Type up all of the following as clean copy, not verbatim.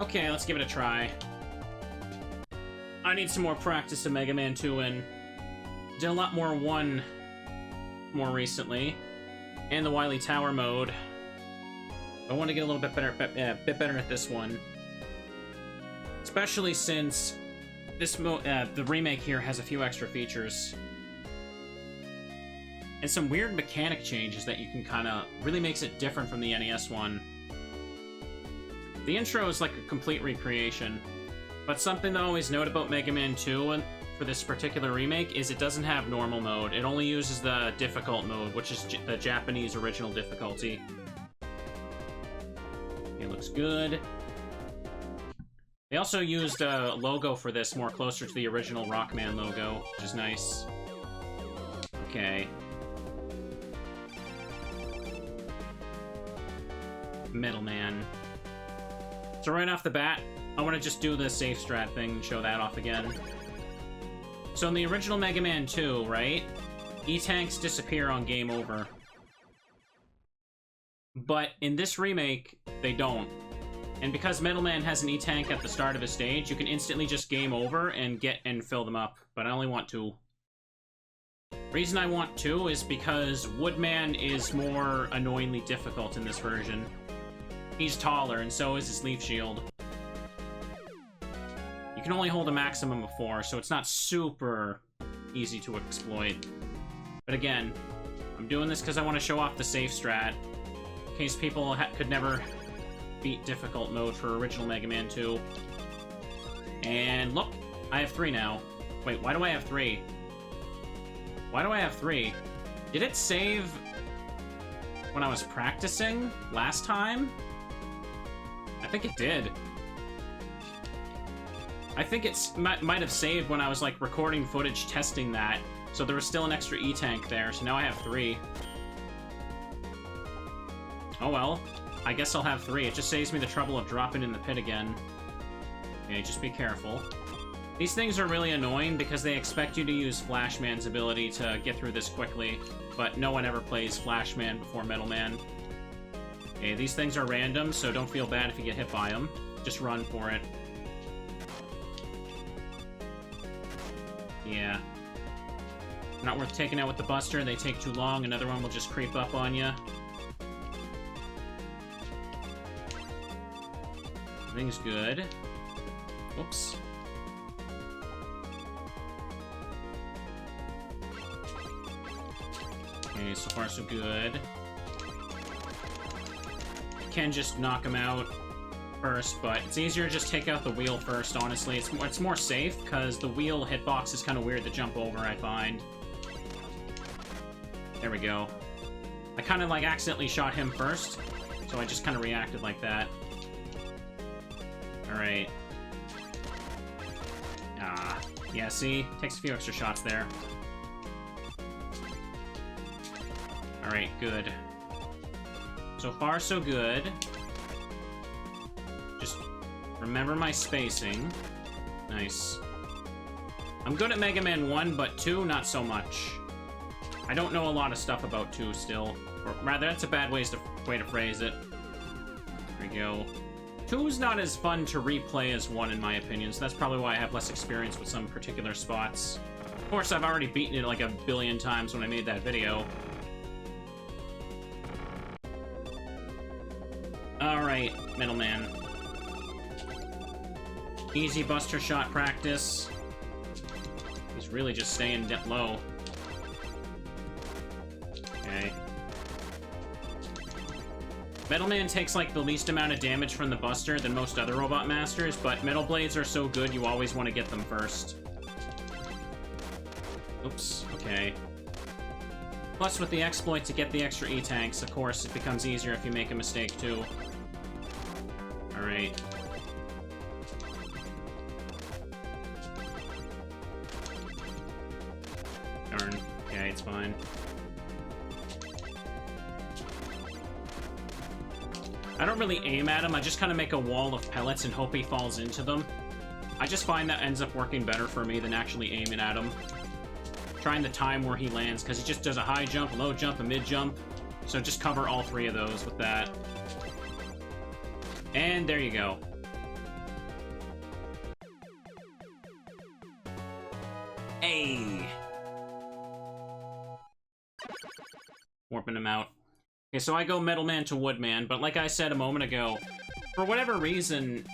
Okay, let's give it a try. I need some more practice in Mega Man 2 and did a lot more 1 more recently. And the Wily Tower mode. I want to get a little bit better at this one. Especially since this the remake here has a few extra features. And some weird mechanic changes that you can kind of... really makes it different from the NES one. The intro is like a complete recreation. But something to always note about Mega Man 2 and for this particular remake is it doesn't have normal mode. It only uses the difficult mode, which is the Japanese original difficulty. It looks good. They also used a logo for this more closer to the original Rockman logo, which is nice. Okay. Metal Man. So right off the bat, I want to just do the safe strat thing and show that off again. So in the original Mega Man 2, right? E-tanks disappear on game over. But in this remake, they don't. And because Metal Man has an E-tank at the start of a stage, you can instantly just game over and fill them up. But I only want 2. Reason I want 2 is because Woodman is more annoyingly difficult in this version. He's taller, and so is his leaf shield. You can only hold a maximum of 4, so it's not super easy to exploit. But again, I'm doing this because I want to show off the safe strat, in case people could never beat difficult mode for original Mega Man 2. And look, I have 3 now. Wait, why do I have 3? Why do I have 3? Did it save when I was practicing last time? I think it did. I think it might have saved when I was, like, recording footage testing that. So there was still an extra E-tank there, so now I have 3. Oh well. I guess I'll have 3. It just saves me the trouble of dropping in the pit again. Okay, just be careful. These things are really annoying because they expect you to use Flashman's ability to get through this quickly, but no one ever plays Flashman before Metal Man. Okay, these things are random, so don't feel bad if you get hit by them. Just run for it. Yeah. Not worth taking out with the Buster. They take too long. Another one will just creep up on you. Everything's good. Oops. Okay, so far so good. Can just knock him out first, but it's easier to just take out the wheel first, honestly. It's more safe, because the wheel hitbox is kind of weird to jump over, I find. There we go. I kind of, like, accidentally shot him first, so I just kind of reacted like that. Alright. Ah. Yeah, see? Takes a few extra shots there. Alright, good. So far, so good. Just remember my spacing. Nice. I'm good at Mega Man 1, but 2, not so much. I don't know a lot of stuff about 2 still. Or rather, that's a bad way to phrase it. There we go. 2's not as fun to replay as 1, in my opinion, so that's probably why I have less experience with some particular spots. Of course, I've already beaten it like a billion times when I made that video. Alright, Metal Man. Easy Buster shot practice. He's really just staying low. Okay. Metal Man takes, like, the least amount of damage from the Buster than most other Robot Masters, but Metal Blades are so good you always want to get them first. Oops, okay. Plus, with the exploit to get the extra E-tanks, of course, it becomes easier if you make a mistake, too. Alright. Darn. Okay, it's fine. I don't really aim at him, I just kind of make a wall of pellets and hope he falls into them. I just find that ends up working better for me than actually aiming at him. Trying the time where he lands, because he just does a high jump, a low jump, a mid jump. So just cover all 3 of those with that. And there you go. Hey! Warping him out. Okay, so I go Metal Man to Woodman, but like I said a moment ago, for whatever reason,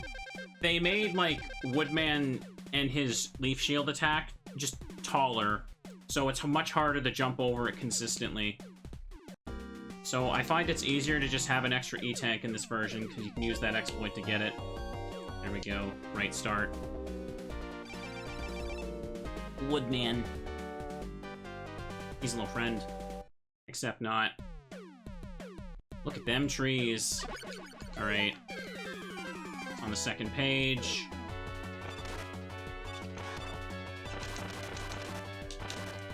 they made, like, Woodman and his Leaf Shield attack just taller, so it's much harder to jump over it consistently. So I find it's easier to just have an extra E-Tank in this version, because you can use that exploit to get it. There we go. Right start. Woodman. He's a little friend. Except not. Look at them trees. Alright. On the second page.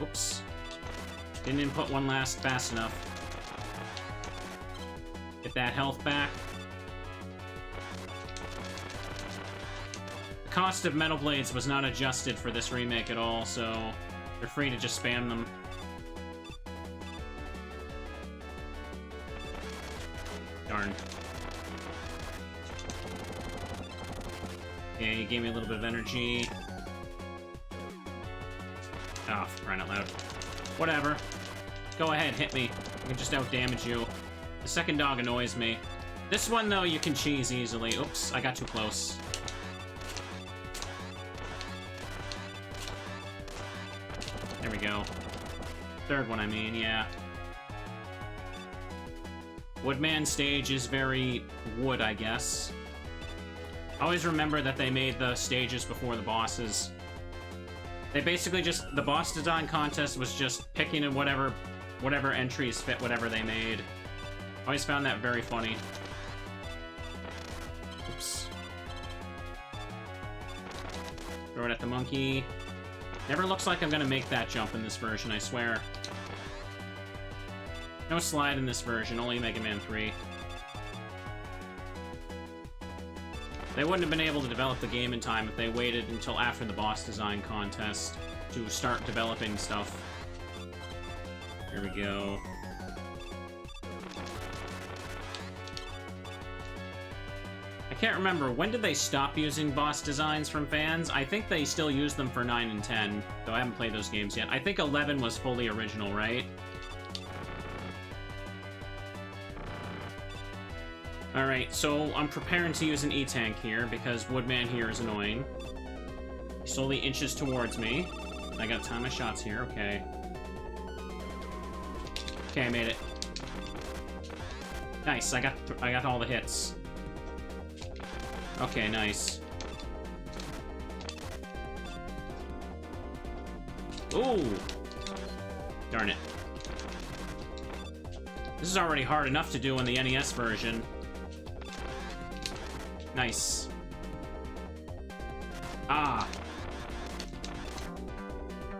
Oops. Didn't input one last fast enough. Get that health back. The cost of Metal Blades was not adjusted for this remake at all, so you're free to just spam them. Darn. Okay, you gave me a little bit of energy. Oh, for crying out loud. Whatever. Go ahead, hit me. I can just out-damage you. The second dog annoys me. This one, though, you can cheese easily. Oops, I got too close. There we go. Third one, I mean, yeah. Woodman stage is very wood, I guess. Always remember that they made the stages before the bosses. They basically just... The boss design contest was just picking in whatever entries fit whatever they made. Always found that very funny. Oops. Throw it at the monkey. Never looks like I'm gonna make that jump in this version, I swear. No slide in this version, only Mega Man 3. They wouldn't have been able to develop the game in time if they waited until after the boss design contest to start developing stuff. Here we go. I can't remember, when did they stop using boss designs from fans? I think they still use them for 9 and 10, though I haven't played those games yet. I think 11 was fully original, right? Alright, so I'm preparing to use an E-Tank here, because Woodman here is annoying. He slowly inches towards me. I gotta time my shots here, okay. Okay, I made it. Nice, I got all the hits. Okay, nice. Ooh! Darn it. This is already hard enough to do in the NES version. Nice. Ah.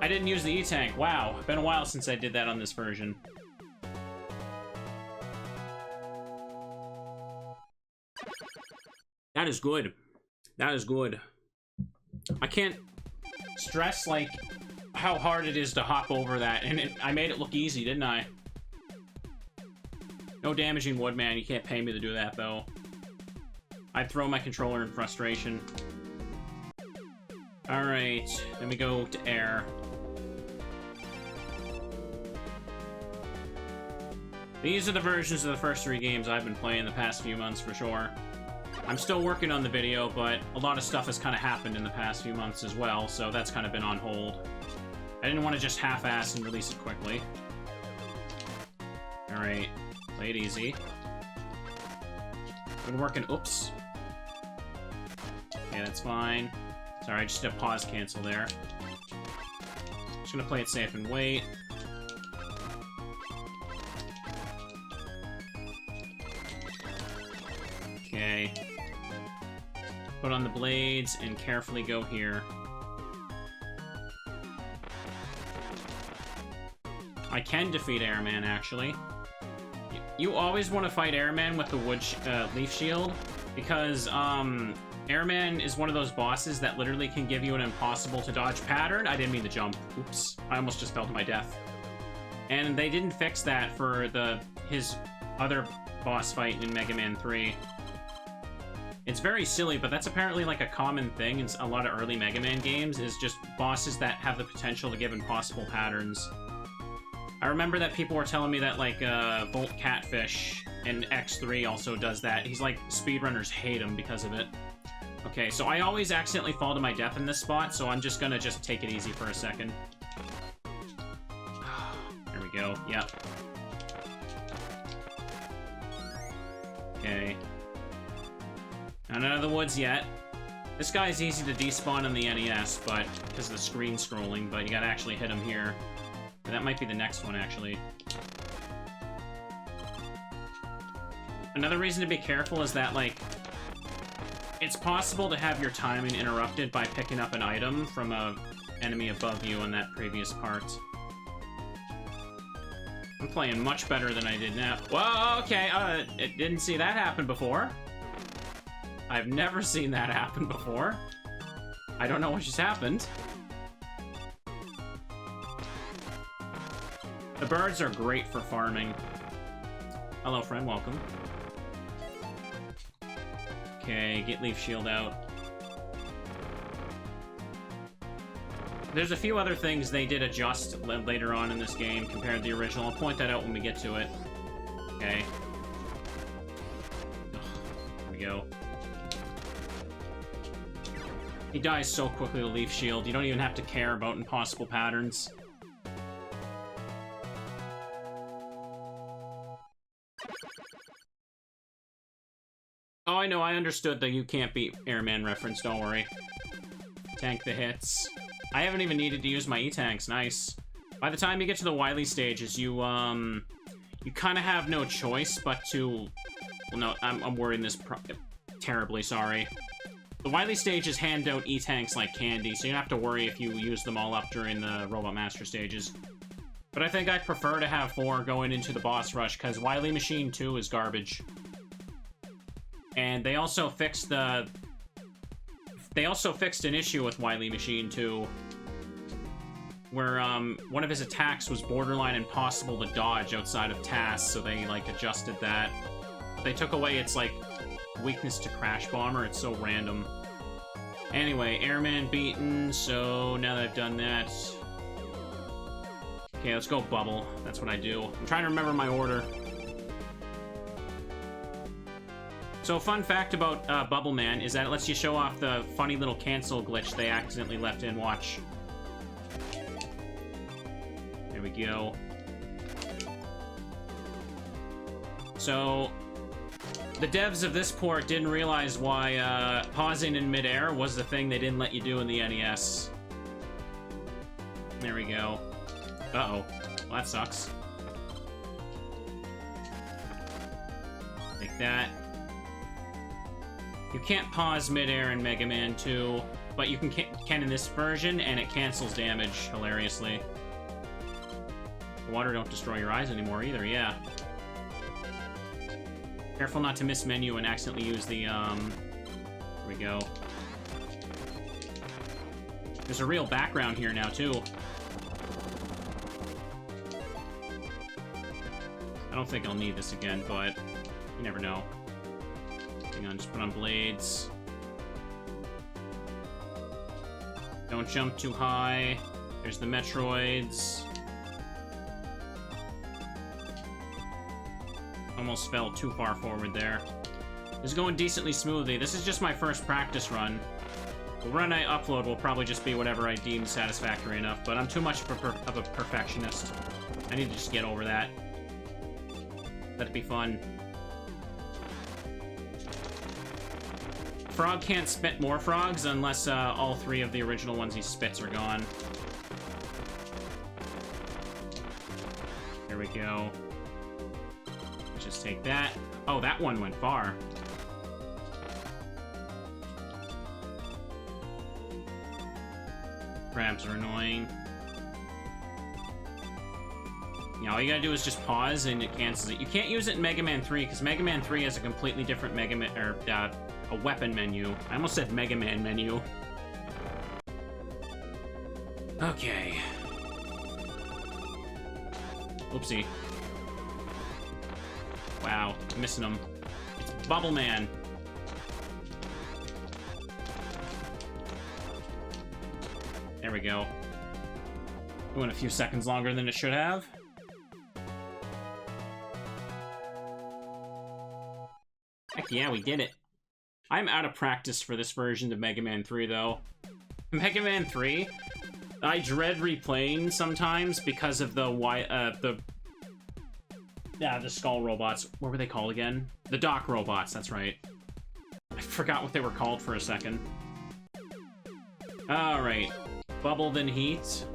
I didn't use the E-Tank. Wow. Been a while since I did that on this version. That is good. That is good. I can't stress, like, how hard it is to hop over that. And I made it look easy, didn't I? No damaging Woodman. You can't pay me to do that, though. I'd throw my controller in frustration. Alright, then we go to air. These are the versions of the first 3 games I've been playing the past few months, for sure. I'm still working on the video, but a lot of stuff has kind of happened in the past few months as well, so that's kind of been on hold. I didn't want to just half-ass and release it quickly. Alright, play it easy. Been working... Oops. Okay, that's fine. Sorry, I just did a pause cancel there. Just gonna play it safe and wait. Okay. Put on the blades and carefully go here. I can defeat Airman, actually. You always want to fight Airman with the Leaf Shield, because, Airman is one of those bosses that literally can give you an impossible-to-dodge pattern. I didn't mean to jump. Oops. I almost just fell to my death. And they didn't fix that for his other boss fight in Mega Man 3. It's very silly, but that's apparently like a common thing in a lot of early Mega Man games, is just bosses that have the potential to give impossible patterns. I remember that people were telling me that, like, Volt Catfish in X3 also does that. He's like, speedrunners hate him because of it. Okay, so I always accidentally fall to my death in this spot, so I'm just gonna take it easy for a second. There we go, yep. Okay. Not out of the woods yet. This guy's easy to despawn on the NES, but because of the screen scrolling, but you gotta actually hit him here. That might be the next one, actually. Another reason to be careful is that, like, it's possible to have your timing interrupted by picking up an item from a enemy above you on that previous part. I'm playing much better than I did now. Whoa, okay, it didn't see that happen before. I've never seen that happen before. I don't know what just happened. The birds are great for farming. Hello, friend, welcome. Okay, get Leaf Shield out. There's a few other things they did adjust later on in this game compared to the original. I'll point that out when we get to it. Okay. Ugh, here we go. He dies so quickly with Leaf Shield, you don't even have to care about impossible patterns. Oh, I know, I understood the You Can't Beat Airman reference, don't worry. Tank the hits. I haven't even needed to use my E-Tanks, nice. By the time you get to the Wily stages, you kind of have no choice but to... Well, no, I'm wording this terribly, sorry. The Wily stages hand out E-Tanks like candy, so you don't have to worry if you use them all up during the Robot Master stages. But I think I'd prefer to have 4 going into the boss rush, because Wily Machine 2 is garbage. And they also fixed the... They also fixed an issue with Wily Machine 2, where one of his attacks was borderline impossible to dodge outside of tasks, so they, like, adjusted that. They took away its, like, weakness to Crash Bomber. It's so random. Anyway, Airman beaten, so now that I've done that... Okay, let's go Bubble. That's what I do. I'm trying to remember my order. So, fun fact about Bubble Man is that it lets you show off the funny little cancel glitch they accidentally left in. Watch. There we go. So, the devs of this port didn't realize why pausing in midair was the thing they didn't let you do in the NES. There we go. Uh-oh. Well, that sucks. Like that. You can't pause midair in Mega Man 2, but you can in this version, and it cancels damage hilariously. The water don't destroy your eyes anymore either, yeah. Careful not to miss menu and accidentally use the, Here we go. There's a real background here now, too. I don't think I'll need this again, but you never know. Hang on, just put on blades. Don't jump too high. There's the Metroids. Almost fell too far forward there. This is going decently smoothly. This is just my first practice run. The run I upload will probably just be whatever I deem satisfactory enough, but I'm too much of a perfectionist. I need to just get over that. Let it be fun. Frog can't spit more frogs unless all 3 of the original ones he spits are gone. There we go. Let's just take that. Oh, that one went far. Crabs are annoying. Yeah, all you gotta do is just pause and it cancels it. You can't use it in Mega Man 3 because Mega Man 3 has a completely different a weapon menu. I almost said Mega Man menu. Okay. Oopsie. Wow, I'm missing him. It's Bubble Man. There we go. It went a few seconds longer than it should have. Heck yeah, we did it. I'm out of practice for this version of Mega Man 3, though. Mega Man 3, I dread replaying sometimes because of the skull robots. What were they called again? The dock robots, that's right. I forgot what they were called for a second. Alright. Bubble, then Heat.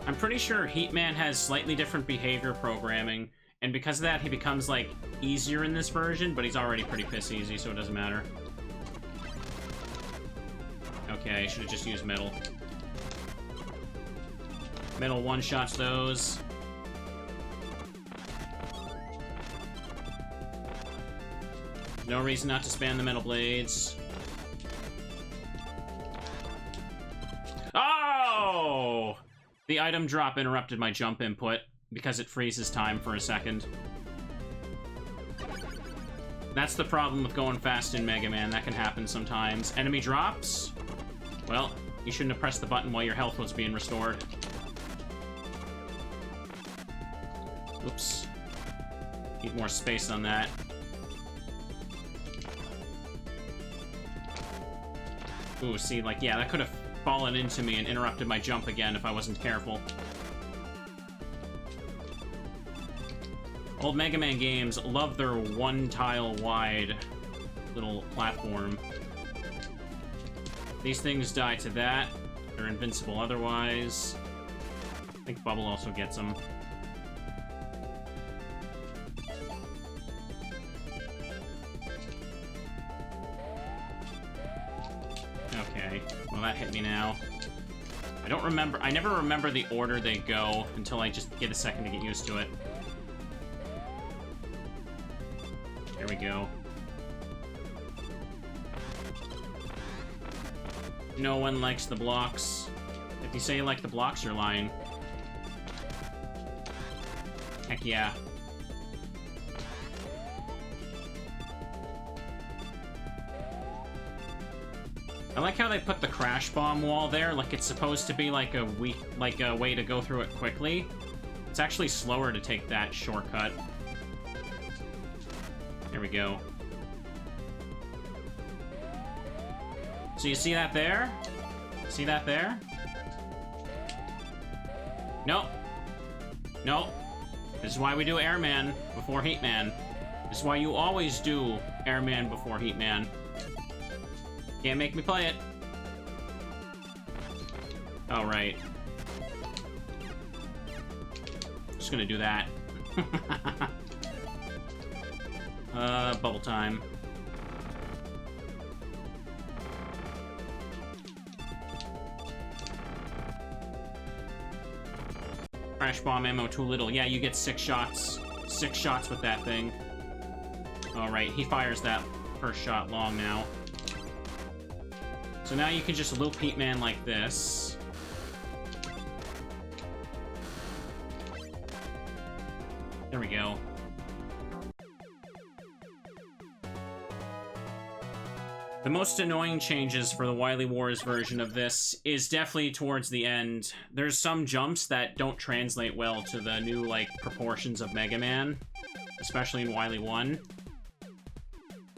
I'm pretty sure Heatman has slightly different behavior programming, and because of that, he becomes, like, easier in this version, but he's already pretty piss easy, so it doesn't matter. Okay, I should have just used Metal. Metal one-shots those. No reason not to spam the Metal Blades. Oh! The item drop interrupted my jump input because it freezes time for a second. That's the problem with going fast in Mega Man. That can happen sometimes. Enemy drops? Well, you shouldn't have pressed the button while your health was being restored. Oops. Need more space on that. Ooh, see, like, yeah, that could have fallen into me and interrupted my jump again if I wasn't careful. Old Mega Man games love their one-tile-wide little platform. These things die to that. They're invincible otherwise. I think Bubble also gets them. Okay, well that hit me now. I never remember the order they go until I just get a second to get used to it. There we go. No one likes the blocks. If you say you like the blocks, you're lying. Heck yeah. I like how they put the crash bomb wall there, like it's supposed to be like a way to go through it quickly. It's actually slower to take that shortcut. There we go. So you see that there? See that there? Nope. Nope. This is why we do Airman before Heatman. This is why you always do Airman before Heatman. Can't make me play it. Oh, right. Just gonna do that. Bubble time. Crash bomb ammo too little. Yeah, you get 6 shots. 6 shots with that thing. Alright, he fires that first shot long now. So now you can just loop Heatman like this. There we go. The most annoying changes for the Wily Wars version of this is definitely towards the end. There's some jumps that don't translate well to the new, like, proportions of Mega Man, especially in Wily 1.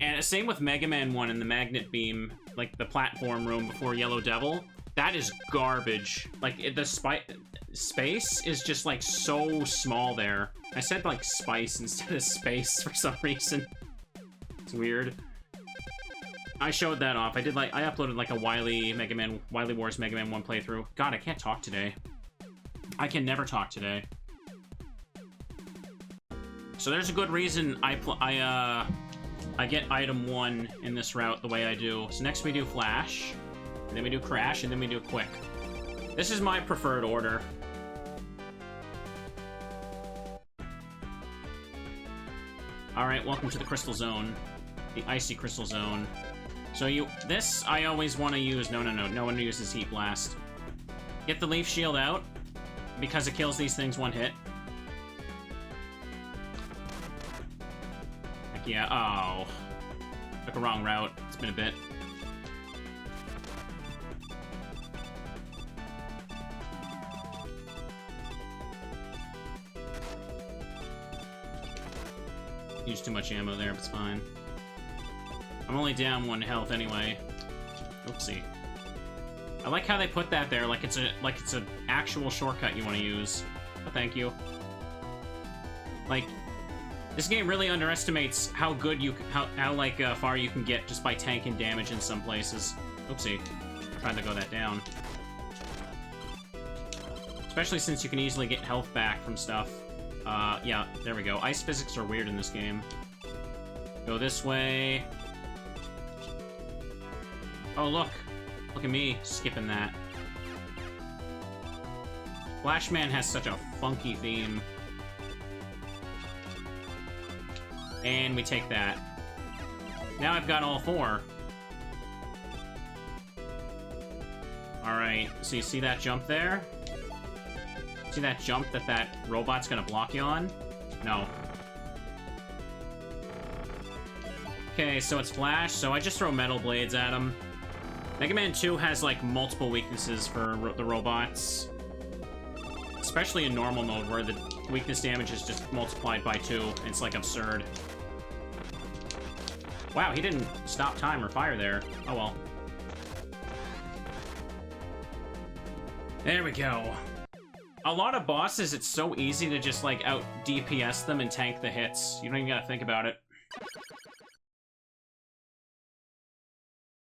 And same with Mega Man 1 and the Magnet Beam, like the platform room before Yellow Devil. That is garbage. Like, the space is just, like, so small there. I said, like, spice instead of space for some reason. It's weird. I showed that off. I uploaded like a Wily Wars Mega Man 1 playthrough. God, I can't talk today. I can never talk today. So there's a good reason I get item 1 in this route the way I do. So next we do Flash, and then we do Crash, and then we do Quick. This is my preferred order. Alright, welcome to the Crystal Zone. The Icy Crystal Zone. So this I always want to use. No one uses Heat Blast. Get the Leaf Shield out, because it kills these things one hit. Heck yeah, oh. Took a wrong route. It's been a bit. used too much ammo there, but it's fine. I'm only down 1 health anyway. Oopsie. I like how they put that there, like it's an actual shortcut you want to use. Oh, thank you. Like, this game really underestimates how good you, how far you can get just by tanking damage in some places. Oopsie. I tried to go that down. Especially since you can easily get health back from stuff. Yeah, there we go. Ice physics are weird in this game. Go this way. Oh, look. Look at me skipping that. Flashman has such a funky theme. And we take that. Now I've got all 4. Alright, so you see that jump there? See that jump that robot's gonna block you on? No. Okay, so it's Flash, so I just throw metal blades at him. Mega Man 2 has, like, multiple weaknesses for the robots. Especially in normal mode, where the weakness damage is just multiplied by 2. It's, like, absurd. Wow, he didn't stop time or fire there. Oh, well. There we go. A lot of bosses, it's so easy to just, like, out-DPS them and tank the hits. You don't even gotta think about it.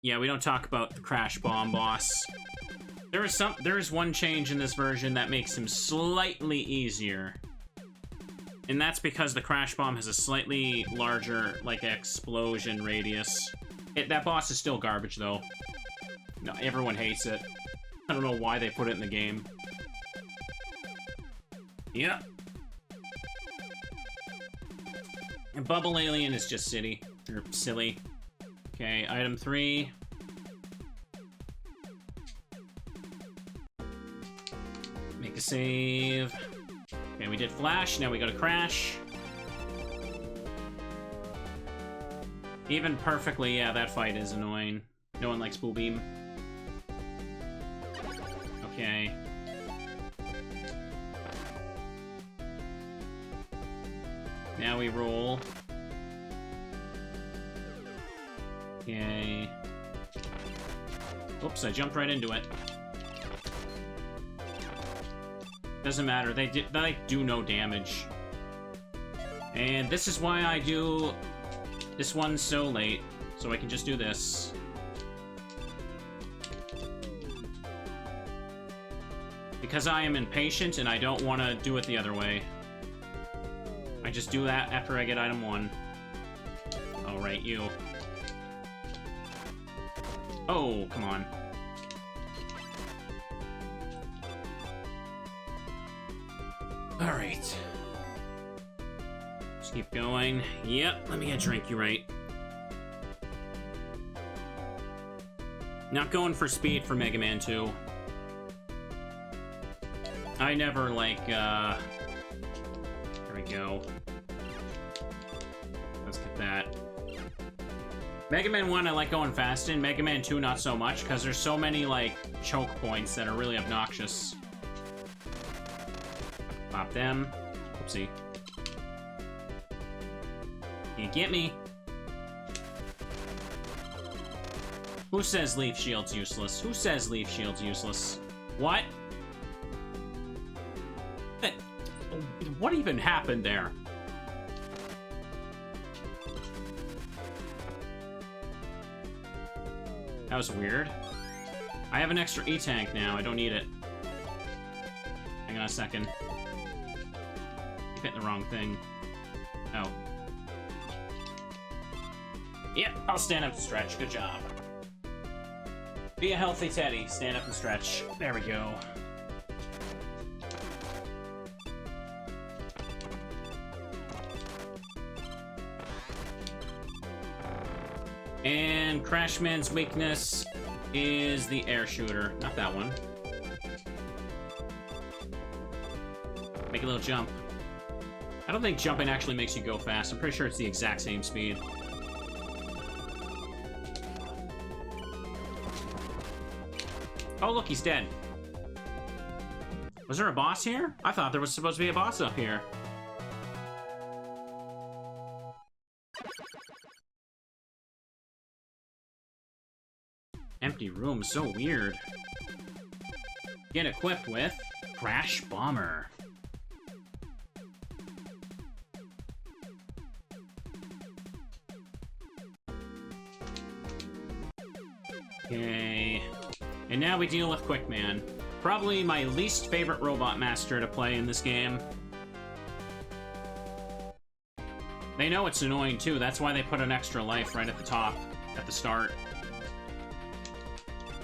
Yeah, we don't talk about the Crash Bomb boss. There is one change in this version that makes him slightly easier. And that's because the Crash Bomb has a slightly larger, like, explosion radius. That boss is still garbage, though. No, everyone hates it. I don't know why they put it in the game. Yeah. And Bubble Alien is just silly. Okay, item 3. Make a save. Okay, we did Flash, now we go to Crash. Even perfectly, yeah, that fight is annoying. No one likes Boo Beam. Okay. Now we roll. Okay. Oops, I jumped right into it. Doesn't matter, they do no damage. And this is why I do this one so late, so I can just do this. Because I am impatient and I don't want to do it the other way. I just do that after I get item 1. Alright, you. Oh, come on. Alright. Just keep going. Yep, let me get a drink, you're right. Not going for speed for Mega Man 2. I never, like, There we go. Let's get that. Mega Man 1, I like going fast in. Mega Man 2, not so much, because there's so many, like, choke points that are really obnoxious. Pop them. Oopsie. You get me? Who says Leaf Shield's useless? Who says Leaf Shield's useless? What? What even happened there? That was weird. I have an extra E-Tank now. I don't need it. Hang on a second. Keep hitting the wrong thing. Oh. Yep, I'll stand up and stretch. Good job. Be a healthy Teddy. Stand up and stretch. There we go. And Crashman's weakness is the air shooter. Not that one. Make a little jump. I don't think jumping actually makes you go fast. I'm pretty sure it's the exact same speed. Oh, look, he's dead. Was there a boss here? I thought there was supposed to be a boss up here. Empty room, so weird. Get equipped with Crash Bomber. Okay. And now we deal with Quickman. Probably my least favorite Robot Master to play in this game. They know it's annoying too, that's why they put an extra life right at the top, at the start.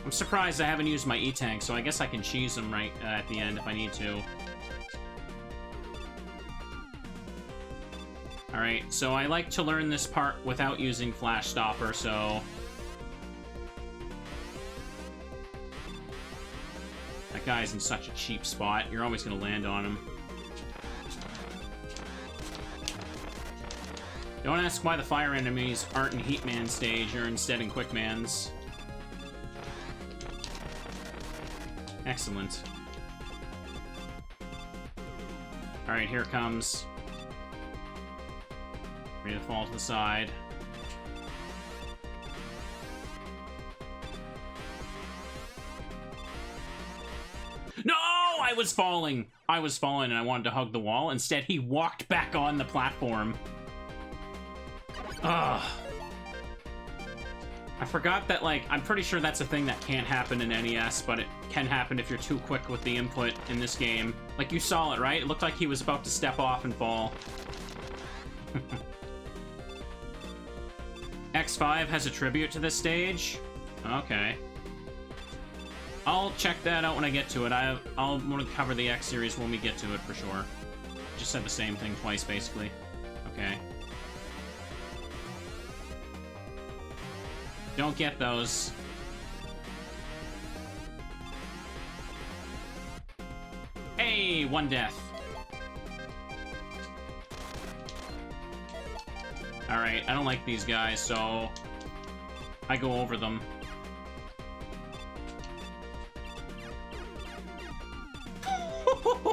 I'm surprised I haven't used my E-Tank, so I guess I can cheese them right at the end if I need to. Alright, so I like to learn this part without using Flash Stopper, so... That guy's in such a cheap spot, you're always gonna land on him. Don't ask why the fire enemies aren't in Heatman stage or instead in Quickman's. Excellent. Alright, here it comes. Ready to fall to the side. No! I was falling! I was falling and I wanted to hug the wall. Instead, he walked back on the platform. Ugh. I forgot that, like, I'm pretty sure that's a thing that can't happen in NES, but it can happen if you're too quick with the input in this game. Like, you saw it, right? It looked like he was about to step off and fall. X5 has a tribute to this stage? Okay. I'll check that out when I get to it. I'll want to cover the X series when we get to it, for sure. Just said the same thing twice, basically. Okay. Don't get those. Hey, one death. Alright, I don't like these guys, so I go over them.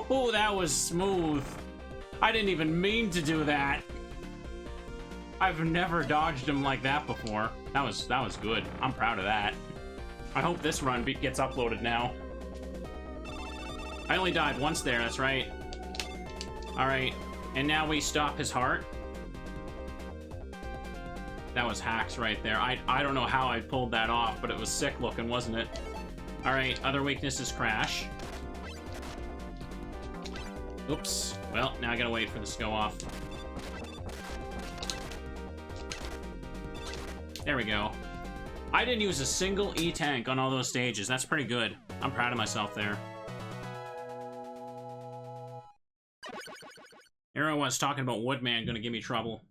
Oh, that was smooth. I didn't even mean to do that. I've never dodged him like that before. That was good. I'm proud of that. I hope this run gets uploaded now. I only died once there, that's right. Alright, and now we stop his heart. That was hacks right there. I don't know how I pulled that off, but it was sick looking, wasn't it? Alright, other weakness is Crash. Oops. Well, now I gotta wait for this to go off. There we go. I didn't use a single E-Tank on all those stages. That's pretty good. I'm proud of myself there. Here I was talking about Woodman gonna give me trouble.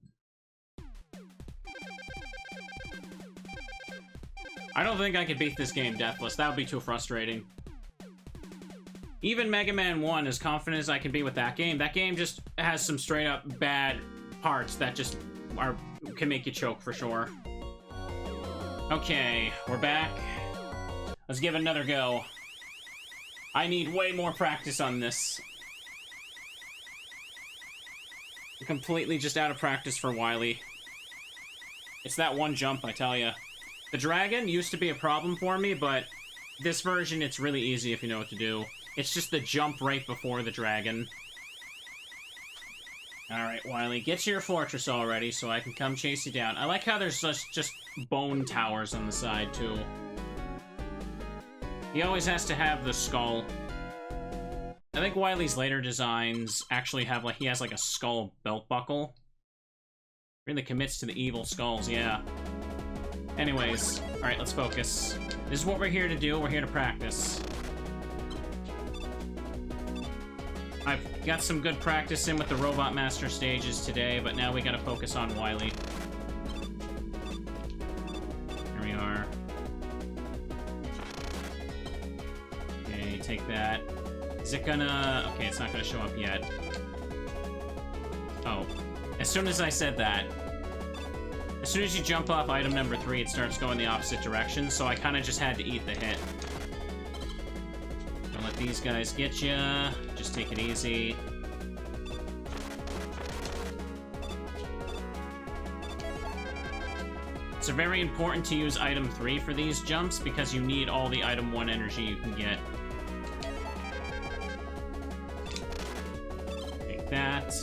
I don't think I could beat this game deathless. That would be too frustrating. Even Mega Man 1, as confident as I can be with that game just has some straight up bad parts that just can make you choke for sure. Okay, we're back. Let's give it another go. I need way more practice on this. I'm completely just out of practice for Wily. It's that one jump, I tell ya. The dragon used to be a problem for me, but this version, it's really easy if you know what to do. It's just the jump right before the dragon. Alright, Wily, get to your fortress already so I can come chase you down. I like how there's just bone towers on the side, too. He always has to have the skull. I think Wily's later designs actually have, like, he has, like, a skull belt buckle. Really commits to the evil skulls, yeah. Anyways, alright, let's focus. This is what we're here to do. We're here to practice. I've got some good practice in with the Robot Master stages today, but now we gotta focus on Wily. Here we are. Okay, take that. Is it gonna... Okay, it's not gonna show up yet. Oh. As soon as I said that, as soon as you jump off item number 3, it starts going the opposite direction, so I kind of just had to eat the hit. Don't let these guys get you. Just take it easy. It's very important to use item 3 for these jumps because you need all the item 1 energy you can get. Take that.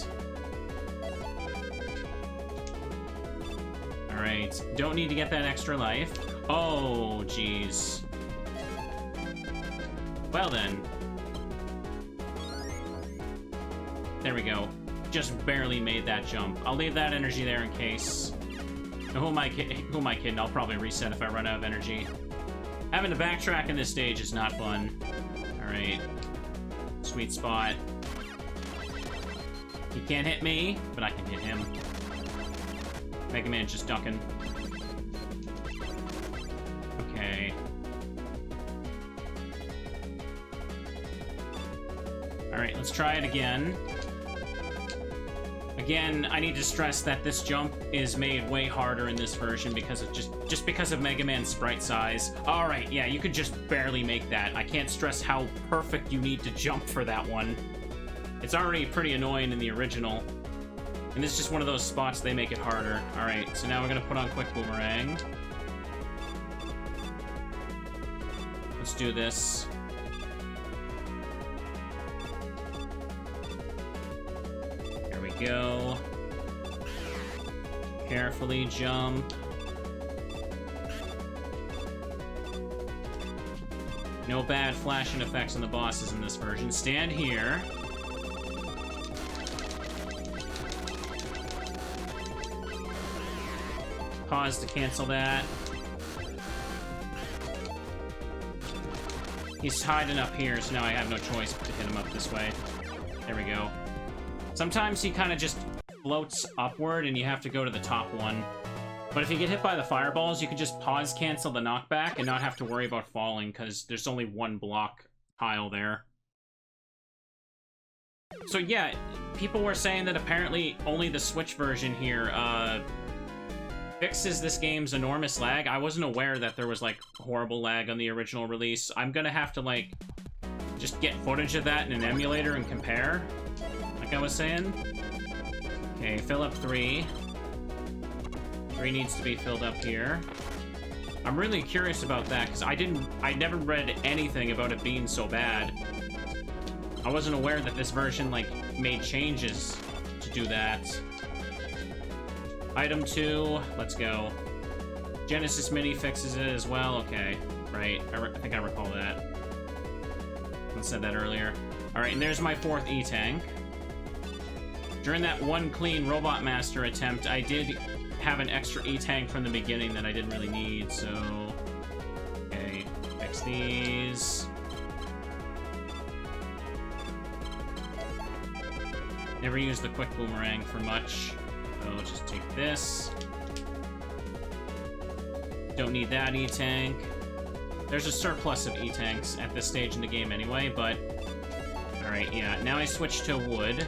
Alright, don't need to get that extra life. Oh, jeez. Well then. There we go. Just barely made that jump. I'll leave that energy there in case. Now, who am I kidding? I'll probably reset if I run out of energy. Having to backtrack in this stage is not fun. Alright. Sweet spot. He can't hit me, but I can hit him. Mega Man's just ducking. Okay. Alright, let's try it again. Again, I need to stress that this jump is made way harder in this version because of just because of Mega Man's sprite size. Alright, yeah, you could just barely make that. I can't stress how perfect you need to jump for that one. It's already pretty annoying in the original. And this is just one of those spots they make it harder. Alright, so now we're gonna put on Quick Boomerang. Let's do this. Go. Carefully jump. No bad flashing effects on the bosses in this version. Stand here. Pause to cancel that. He's hiding up here, so now I have no choice but to hit him up this way. There we go. Sometimes he kind of just floats upward and you have to go to the top one. But if you get hit by the fireballs, you can just pause cancel the knockback and not have to worry about falling because there's only one block tile there. So yeah, people were saying that apparently only the Switch version here fixes this game's enormous lag. I wasn't aware that there was like horrible lag on the original release. I'm gonna have to like just get footage of that in an emulator and compare. Like I was saying. Okay, fill up 3. 3 needs to be filled up here. I'm really curious about that, because I never read anything about it being so bad. I wasn't aware that this version, like, made changes to do that. Item 2, let's go. Genesis Mini fixes it as well, okay. Right, I think I recall that. I said that earlier. Alright, and there's my 4th E-Tank. During that one clean Robot Master attempt, I did have an extra E-Tank from the beginning that I didn't really need, so... Okay, fix these. Never used the Quick Boomerang for much, so just take this. Don't need that E-Tank. There's a surplus of E-Tanks at this stage in the game anyway, but... Alright, yeah, now I switch to wood.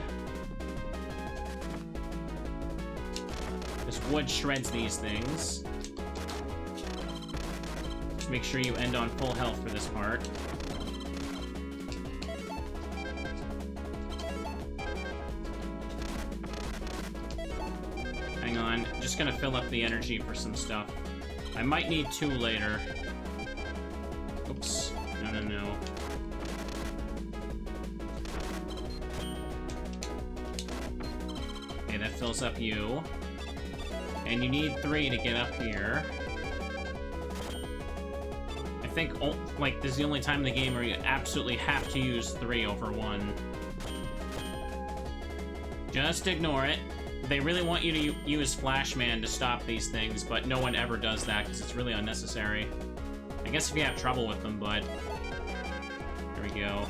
Wood shreds these things. Just make sure you end on full health for this part. Hang on, just gonna fill up the energy for some stuff. I might need 2 later. Oops. No. Okay, that fills up you. And you need 3 to get up here. I think, like, this is the only time in the game where you absolutely have to use 3 over 1. Just ignore it. They really want you to use Flashman to stop these things, but no one ever does that because it's really unnecessary. I guess if you have trouble with them, but... There we go.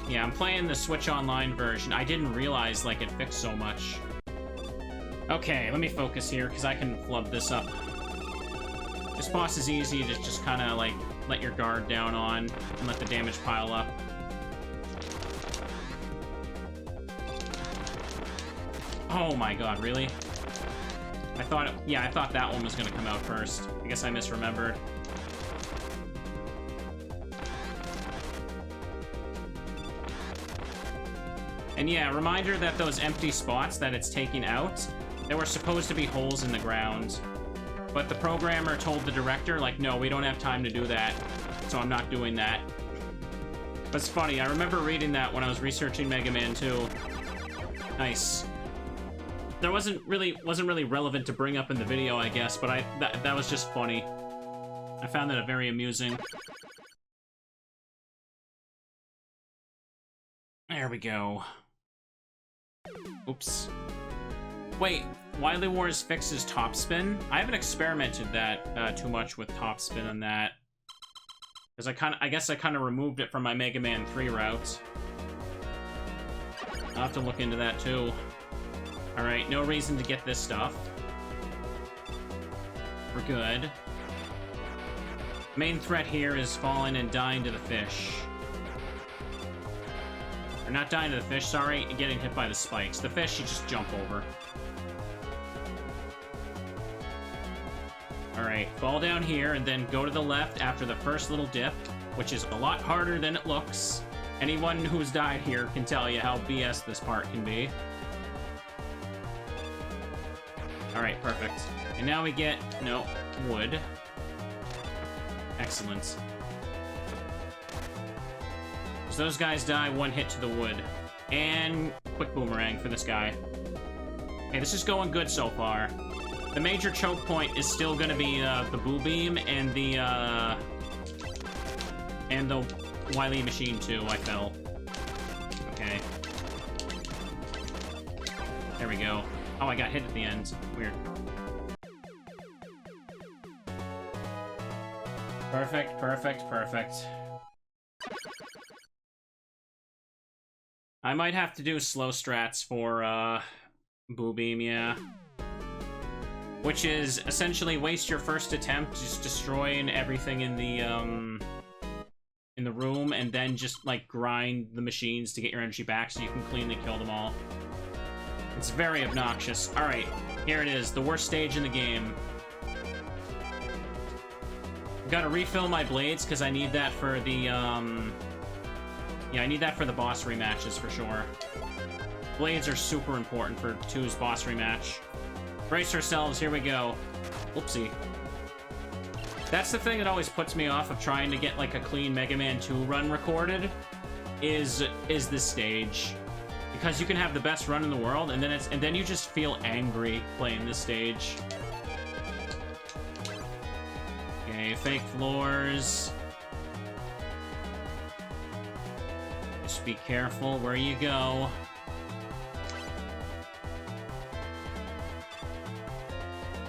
Yeah, I'm playing the Switch Online version. I didn't realize, like, it fixed so much. Okay, let me focus here, because I can flub this up. This boss is easy to just kind of, like, let your guard down on and let the damage pile up. Oh my god, really? I thought that one was going to come out first. I guess I misremembered. And yeah, reminder that those empty spots that it's taking out, there were supposed to be holes in the ground. But the programmer told the director, like, no, we don't have time to do that, so I'm not doing that. That's funny, I remember reading that when I was researching Mega Man 2. Nice. That wasn't really relevant to bring up in the video, I guess, but that was just funny. I found that very amusing. There we go. Oops. Wait, Wily Wars fixes topspin? I haven't experimented that too much with topspin on that. Because I guess I kind of removed it from my Mega Man 3 route. I'll have to look into that too. Alright, no reason to get this stuff. We're good. Main threat here is falling and dying to the fish. Or not dying to the fish, sorry, getting hit by the spikes. The fish you just jump over. Alright, fall down here and then go to the left after the first little dip, which is a lot harder than it looks. Anyone who's died here can tell you how BS this part can be. Alright, perfect. And now we get, no, wood. Excellent. So those guys die, one hit to the wood. And quick boomerang for this guy. Okay, this is going good so far. The major choke point is still gonna be the Boo Beam and the Wily Machine 2, I fell. Okay. There we go. Oh, I got hit at the end. Weird. Perfect, perfect, perfect. I might have to do slow strats for, Boo Beam, yeah. Which is essentially waste your first attempt just destroying everything in the room, and then just, like, grind the machines to get your energy back so you can cleanly kill them all. It's very obnoxious. Alright, here it is, the worst stage in the game. Gotta refill my blades, because I need that for the, yeah, I need that for the boss rematches, for sure. Blades are super important for 2's boss rematch. Brace ourselves, here we go. Whoopsie. That's the thing that always puts me off of trying to get, like, a clean Mega Man 2 run recorded, is this stage. Because you can have the best run in the world, and then you just feel angry playing this stage. Okay, fake floors. Just be careful where you go.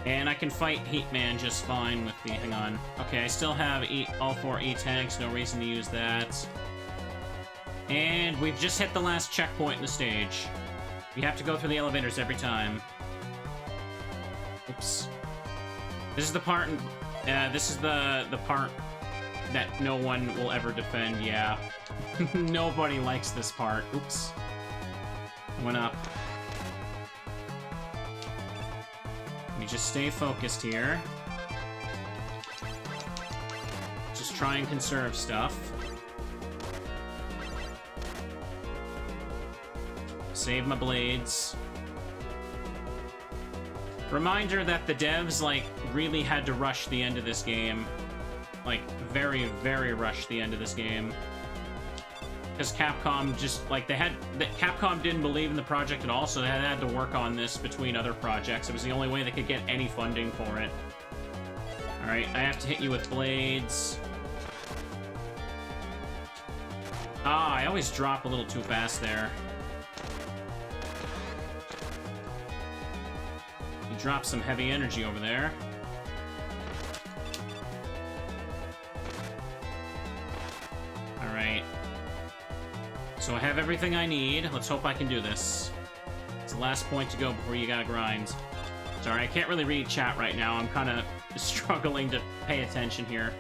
And I can fight Heatman just fine with the... Hang on. Okay, I still have all 4 E-tanks, no reason to use that. And we've just hit the last checkpoint in the stage. We have to go through the elevators every time. Oops. This is the part... this is the part that no one will ever defend, yeah. Nobody likes this part. Oops. Went up. We just stay focused here. Just try and conserve stuff. Save my blades. Reminder that the devs, like, really had to rush the end of this game. Like, very, very rush the end of this game. Because Capcom just, like, Capcom didn't believe in the project at all, so they had to work on this between other projects. It was the only way they could get any funding for it. Alright, I have to hit you with blades. Ah, I always drop a little too fast there. You drop some heavy energy over there. Alright. So I have everything I need. Let's hope I can do this. It's the last point to go before you gotta grind. Sorry, I can't really read chat right now. I'm kind of struggling to pay attention here.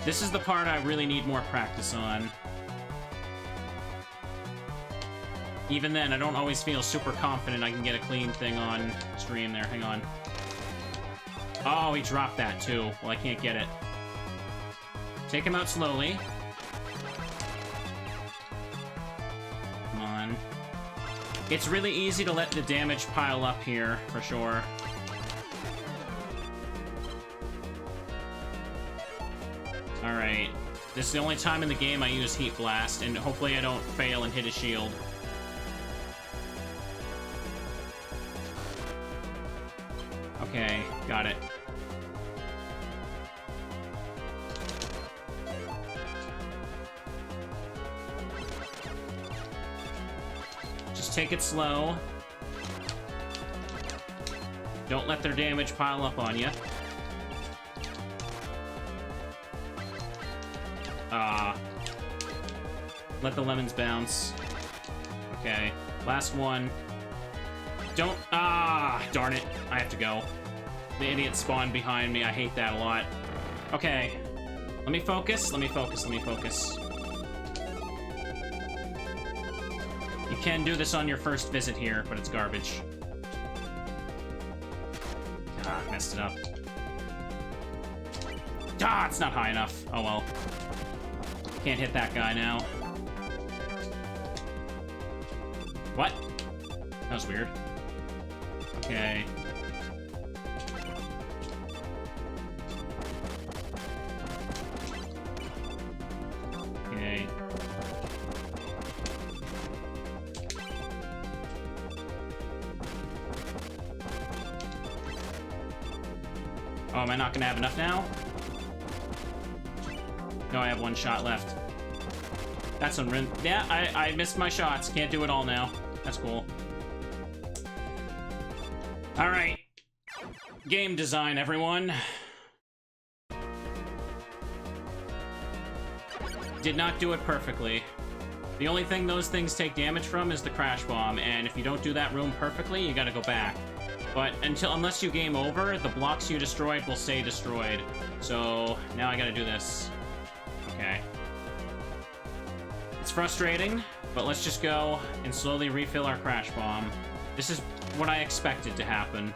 This is the part I really need more practice on. Even then, I don't always feel super confident I can get a clean thing on stream there. Hang on. Oh, he dropped that too. Well, I can't get it. Take him out slowly. Come on. It's really easy to let the damage pile up here, for sure. Alright. This is the only time in the game I use Heat Blast, and hopefully I don't fail and hit a shield. Okay, got it. Just take it slow. Don't let their damage pile up on you. Let the lemons bounce. Okay, last one. Don't... darn it. I have to go. The idiot spawned behind me. I hate that a lot. Okay. Let me focus. Let me focus. Let me focus. You can do this on your first visit here, but it's garbage. Messed it up. It's not high enough. Oh well. Can't hit that guy now. What? That was weird. Okay. Okay. Oh, am I not gonna have enough now? No, I have one shot left. That's unrin. Yeah, I missed my shots. Can't do it all now. That's cool. Alright. Game design, everyone. Did not do it perfectly. The only thing those things take damage from is the crash bomb, and if you don't do that room perfectly, you gotta go back. But unless you game over, the blocks you destroyed will stay destroyed. So now I gotta do this. Okay. It's frustrating, but let's just go and slowly refill our crash bomb. This is what I expected to happen.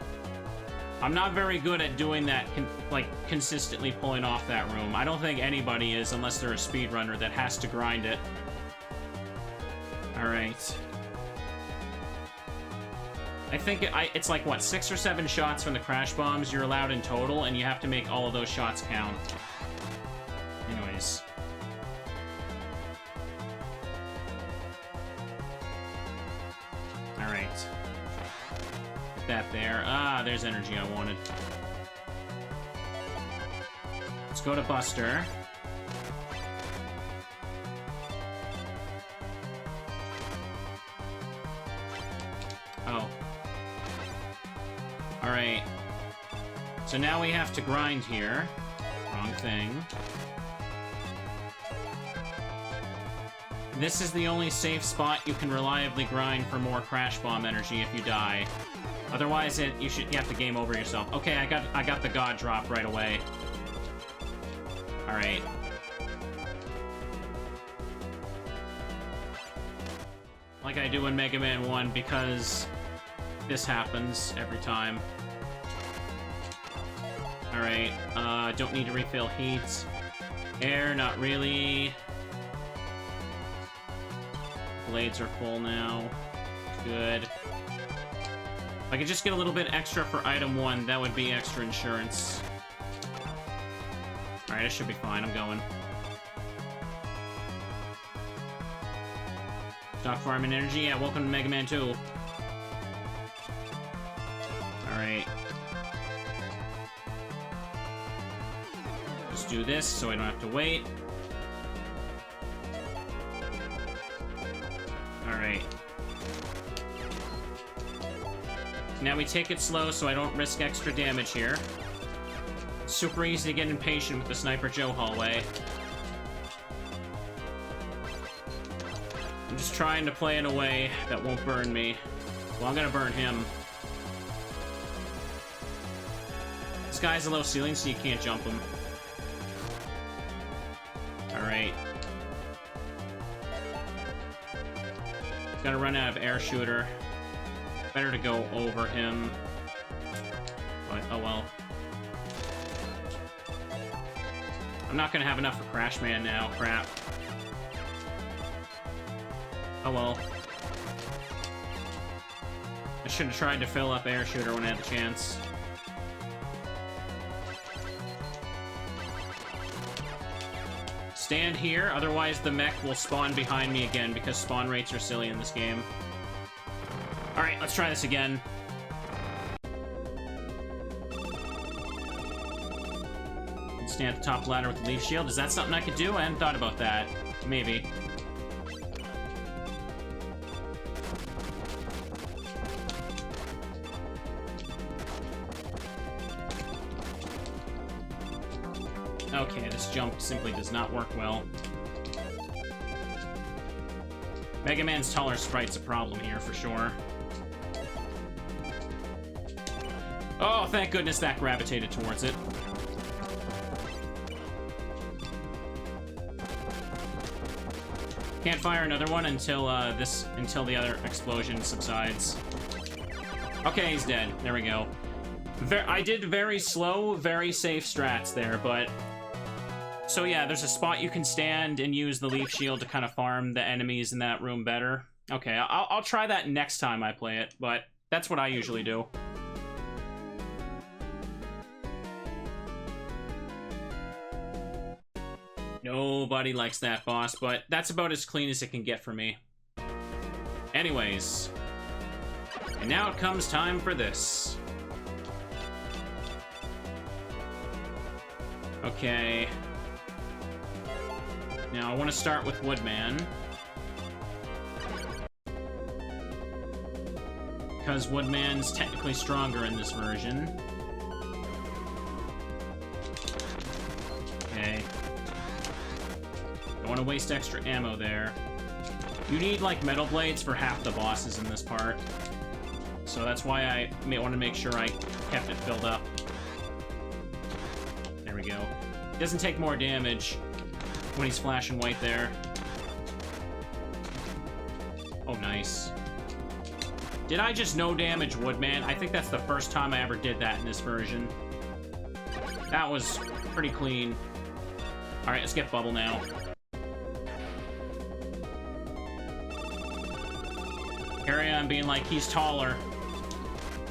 I'm not very good at doing that, consistently pulling off that room. I don't think anybody is, unless they're a speedrunner that has to grind it. Alright. I think it's like, what, 6 or 7 shots from the crash bombs you're allowed in total, and you have to make all of those shots count. Anyways. Alright. Put that there. There's energy I wanted. Let's go to Buster. Oh. Alright. So now we have to grind here. Wrong thing. This is the only safe spot you can reliably grind for more crash bomb energy if you die. Otherwise, you have to game over yourself. Okay, I got the god drop right away. All right. Like I do in Mega Man 1, because this happens every time. All right. Don't need to refill heat. Air, not really. Blades are full now. Good. If I could just get a little bit extra for item 1, that would be extra insurance. Alright, I should be fine. I'm going. Stock farming energy. Yeah, welcome to Mega Man 2. Alright. Just do this so I don't have to wait. Alright. Now we take it slow so I don't risk extra damage here. Super easy to get impatient with the Sniper Joe hallway. I'm just trying to play in a way that won't burn me. Well, I'm gonna burn him. This guy's a low ceiling, so you can't jump him. Alright. Gonna run out of air shooter. Better to go over him. But, oh well. I'm not gonna have enough for Crash Man now. Crap. Oh well. should have tried to fill up air shooter when I had the chance. Stand here, otherwise the mech will spawn behind me again because spawn rates are silly in this game. Alright, let's try this again. Stand at the top ladder with the leaf shield. Is that something I could do? I hadn't thought about that. Maybe. Okay, this jump simply does not work well. Mega Man's taller sprite's a problem here for sure. Oh, thank goodness that gravitated towards it. Can't fire another one until until the other explosion subsides. Okay, he's dead. There we go. I did very slow, very safe strats there, but... So yeah, there's a spot you can stand and use the leaf shield to kind of farm the enemies in that room better. Okay, I'll try that next time I play it, but that's what I usually do. Nobody likes that boss, but that's about as clean as it can get for me. Anyways. And now it comes time for this. Okay. Now I want to start with Woodman. Because Woodman's technically stronger in this version. Okay. Don't want to waste extra ammo there. You need, like, metal blades for half the bosses in this part. So that's why I want to make sure I kept it filled up. There we go. Doesn't take more damage when he's flashing white there. Oh, nice. Did I just no damage Woodman? I think that's the first time I ever did that in this version. That was pretty clean. Alright, let's get Bubble now. Here I am being like, he's taller.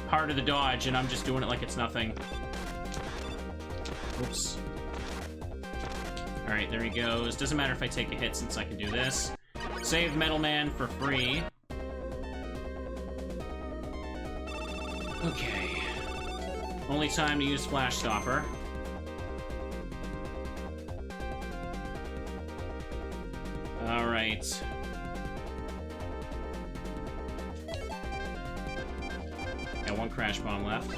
Harder to dodge, and I'm just doing it like it's nothing. Oops. Alright, there he goes. Doesn't matter if I take a hit since I can do this. Save Metal Man for free. Okay. Only time to use Flash Stopper. Alright. Got one Crash Bomb left.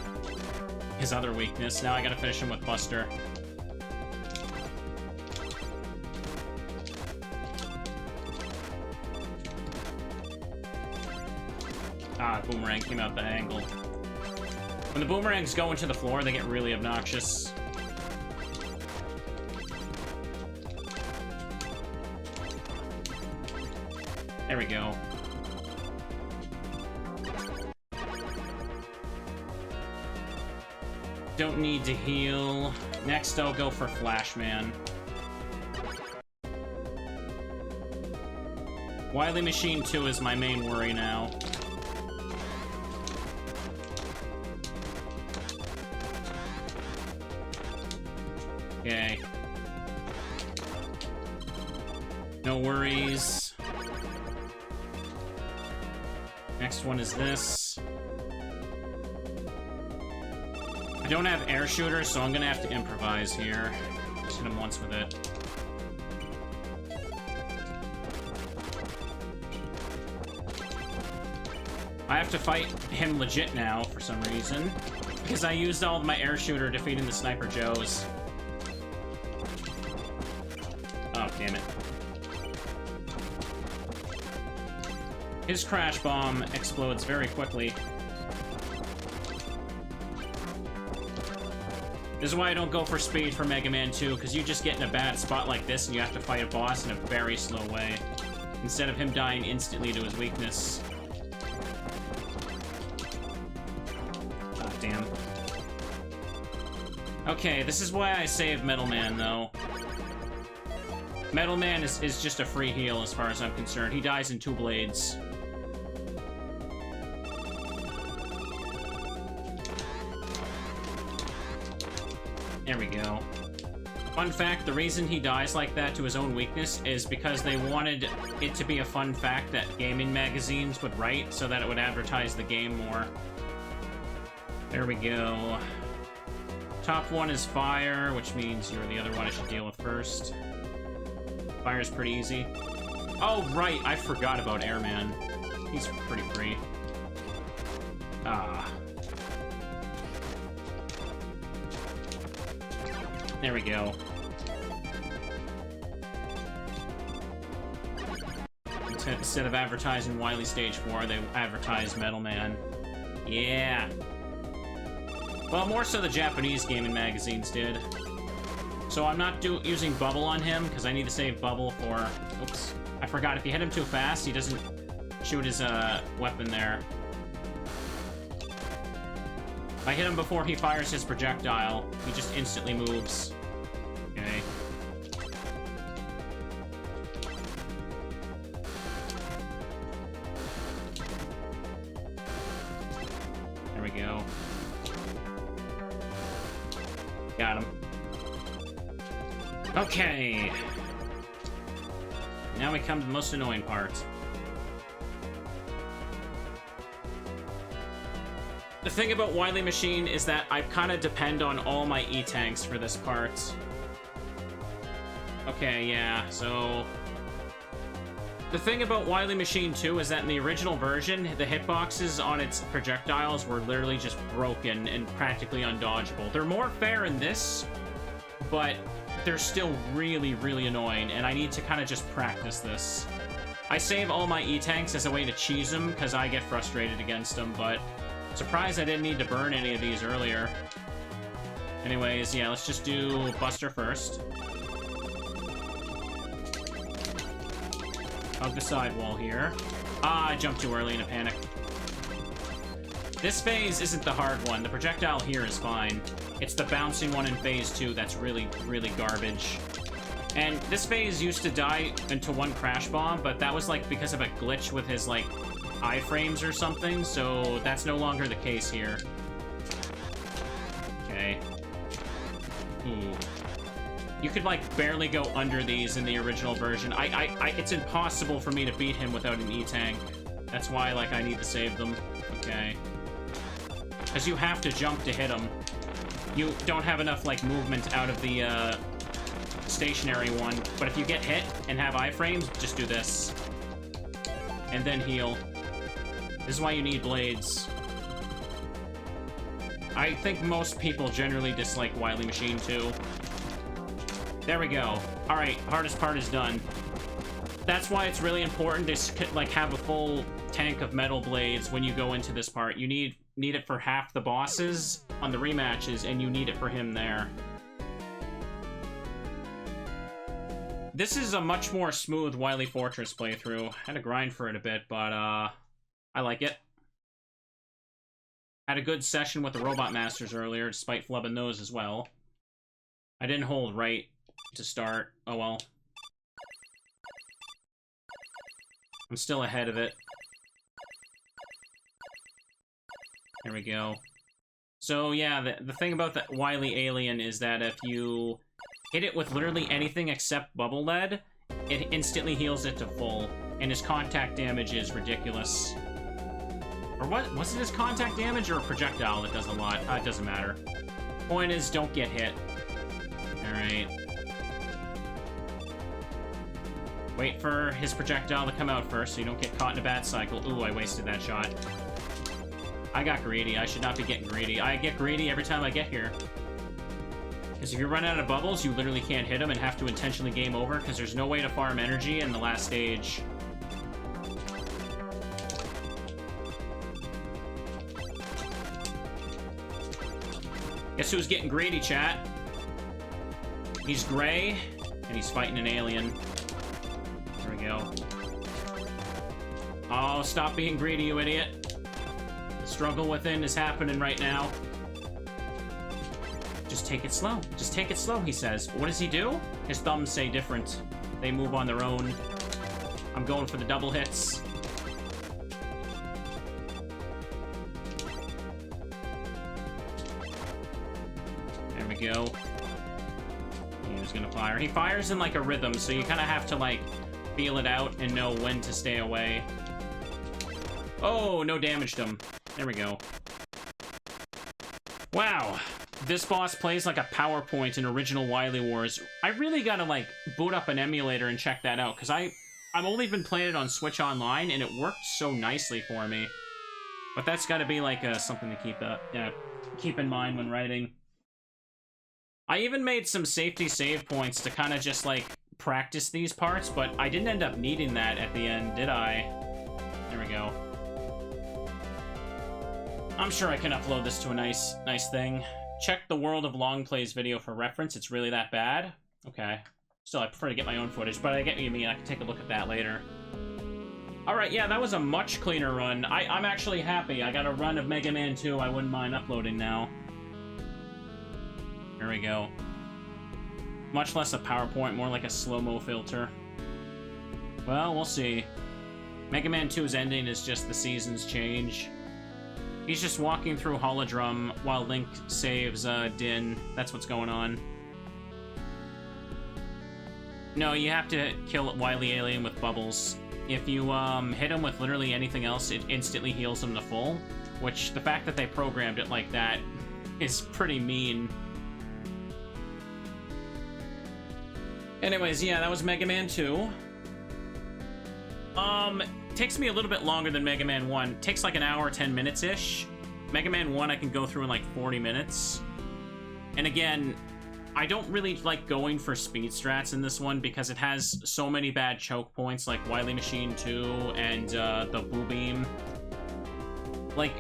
His other weakness. Now I gotta finish him with Buster. Ah, Boomerang came out the angle. When the boomerangs go into the floor, they get really obnoxious. There we go. Don't need to heal. Next, I'll go for Flashman. Wily Machine 2 is my main worry now. Okay. No worries. Next one is this. I don't have air shooters, so I'm gonna have to improvise here. Just hit him once with it. I have to fight him legit now, for some reason. Because I used all of my air shooter defeating the Sniper Joes. Oh, damn it. His Crash Bomb explodes very quickly. This is why I don't go for speed for Mega Man 2, because you just get in a bad spot like this and you have to fight a boss in a very slow way, instead of him dying instantly to his weakness. Ah, damn. Okay, this is why I save Metal Man, though. Metal Man is just a free heal as far as I'm concerned. He dies in 2 blades. There we go. Fun fact, the reason he dies like that to his own weakness is because they wanted it to be a fun fact that gaming magazines would write so that it would advertise the game more. There we go. Top one is fire, which means you're the other one I should deal with first. Fire is pretty easy. Oh, right, I forgot about Airman. He's pretty free. Ah. There we go. Instead of advertising Wily Stage 4, they advertise Metal Man. Yeah. Well, more so the Japanese gaming magazines did. So I'm not using Bubble on him, because I need to save Bubble for... Oops. I forgot, if you hit him too fast, he doesn't shoot his weapon there. If I hit him before he fires his projectile, he just instantly moves. Okay. There we go. Got him. Okay. Now we come to the most annoying part. The thing about Wily Machine is that I kind of depend on all my E-tanks for this part. Okay, yeah, so... The thing about Wily Machine 2 is that in the original version, the hitboxes on its projectiles were literally just broken and practically undodgeable. They're more fair in this, but they're still really, really annoying, and I need to kind of just practice this. I save all my E-tanks as a way to cheese them, because I get frustrated against them, but... Surprised I didn't need to burn any of these earlier. Anyways, yeah, let's just do Buster first. Hug the sidewall here. Ah, I jumped too early in a panic. This phase isn't the hard one. The projectile here is fine. It's the bouncing one in phase 2 that's really, really garbage. And this phase used to die into one crash bomb, but that was like because of a glitch with his like iframes or something, so that's no longer the case here. Okay. Ooh. You could like barely go under these in the original version. It's impossible for me to beat him without an E-tank. That's why like I need to save them. Okay. Because you have to jump to hit him. You don't have enough like movement out of the stationary one, but if you get hit and have iframes, just do this. And then heal. This is why you need blades. I think most people generally dislike Wily Machine 2. There we go. Alright, hardest part is done. That's why it's really important to like have a full tank of metal blades when you go into this part. You need it for half the bosses on the rematches, and you need it for him there. This is a much more smooth Wily Fortress playthrough. Had to grind for it a bit, but I like it. Had a good session with the Robot Masters earlier, despite flubbing those as well. I didn't hold right to start. Oh well. I'm still ahead of it. There we go. So yeah, the thing about the Wily Alien is that if you hit it with literally anything except Bubble Lead, it instantly heals it to full, and his contact damage is ridiculous. Or what? Was it his contact damage or a projectile that does a lot? It doesn't matter. Point is, don't get hit. Alright. Wait for his projectile to come out first so you don't get caught in a bad cycle. Ooh, I wasted that shot. I got greedy. I should not be getting greedy. I get greedy every time I get here. Because if you run out of bubbles, you literally can't hit them and have to intentionally game over because there's no way to farm energy in the last stage. Guess who's getting greedy, chat? He's gray, and he's fighting an alien. There we go. Oh, stop being greedy, you idiot. The struggle within is happening right now. Just take it slow. Just take it slow, he says. What does he do? His thumbs say different. They move on their own. I'm going for the double hits. we go. He's gonna fire. He fires in like a rhythm, so you kind of have to like feel it out and know when to stay away. Oh, no damaged him. There we go. Wow. This boss plays like a PowerPoint in original Wily Wars. I really gotta like boot up an emulator and check that out, because I've only been playing it on Switch Online and it worked so nicely for me. But that's gotta be like something to keep in mind when writing. I even made some safety save points to kind of just like practice these parts, but I didn't end up needing that at the end, did I? There we go. I'm sure I can upload this to a nice thing. Check the World of Long Plays video for reference. It's really that bad? Okay. Still, I prefer to get my own footage, but I get what you mean. I can take a look at that later. Alright, yeah, that was a much cleaner run. I'm actually happy. I got a run of Mega Man 2 I wouldn't mind uploading now. There we go. Much less a PowerPoint, more like a slow-mo filter. Well, we'll see. Mega Man 2's ending is just the seasons change. He's just walking through Holodrum while Link saves Din. That's what's going on. No, you have to kill Wily Alien with bubbles. If you hit him with literally anything else, it instantly heals him to full. Which, the fact that they programmed it like that is pretty mean. Anyways, yeah, that was Mega Man 2. Takes me a little bit longer than Mega Man 1. Takes like an hour, 10 minutes-ish. Mega Man 1 I can go through in like 40 minutes. And again, I don't really like going for speed strats in this one because it has so many bad choke points like Wily Machine 2 and the Boo Beam. Like,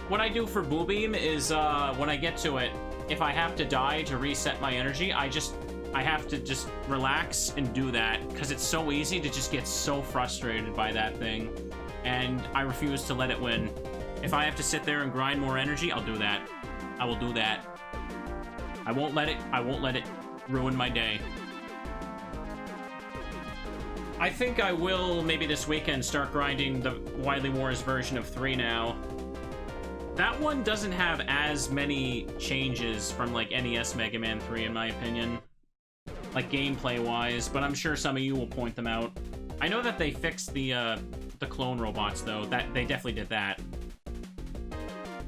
what I do for Boo Beam is when I get to it, if I have to die to reset my energy, I have to just relax and do that, because it's so easy to just get so frustrated by that thing, and I refuse to let it win. If I have to sit there and grind more energy, I'll do that. I will do that. I won't let it ruin my day. I think I will, maybe this weekend, start grinding the Wily Wars version of 3 now. That one doesn't have as many changes from, like, NES Mega Man 3, in my opinion. Like, gameplay-wise, but I'm sure some of you will point them out. I know that they fixed the clone robots, though. They definitely did that.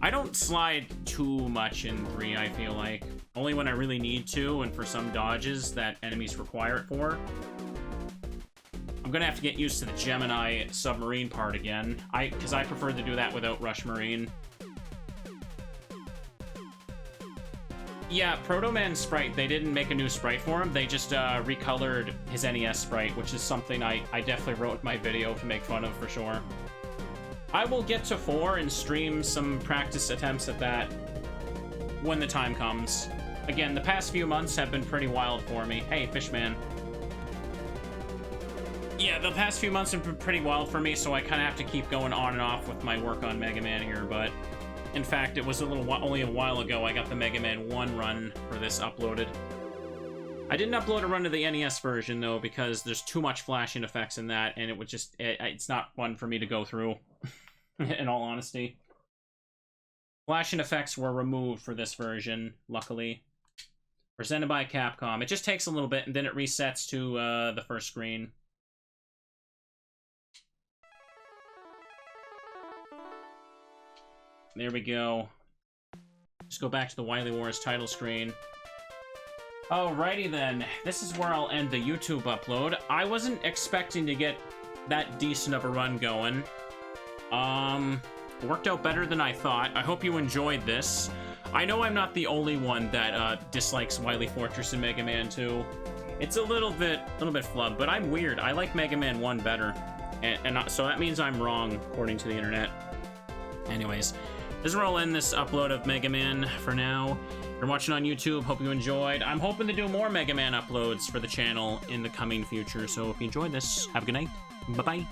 I don't slide too much in 3, I feel like. Only when I really need to, and for some dodges that enemies require it for. I'm gonna have to get used to the Gemini submarine part again. Because I prefer to do that without Rush Marine. Yeah, Proto Man's sprite, they didn't make a new sprite for him. They just recolored his NES sprite, which is something I definitely wrote in my video to make fun of for sure. I will get to 4 and stream some practice attempts at that when the time comes. Again, the past few months have been pretty wild for me. Hey, Fishman. Yeah, the past few months have been pretty wild for me, so I kind of have to keep going on and off with my work on Mega Man here, but... In fact, it was only a while ago I got the Mega Man 1 run for this uploaded. I didn't upload a run to the NES version, though, because there's too much flashing effects in that, and it would just... it's not fun for me to go through, in all honesty. Flashing effects were removed for this version, luckily. Presented by Capcom. It just takes a little bit, and then it resets to the first screen. There we go. Just go back to the Wily Wars title screen. Alrighty then. This is where I'll end the YouTube upload. I wasn't expecting to get that decent of a run going. Worked out better than I thought. I hope you enjoyed this. I know I'm not the only one that dislikes Wily Fortress and Mega Man 2. It's a little bit flub, but I'm weird. I like Mega Man 1 better. So that means I'm wrong, according to the internet. Anyways. This is where I'll end this upload of Mega Man for now. If you're watching on YouTube, hope you enjoyed. I'm hoping to do more Mega Man uploads for the channel in the coming future, so if you enjoyed this, have a good night. Bye-bye.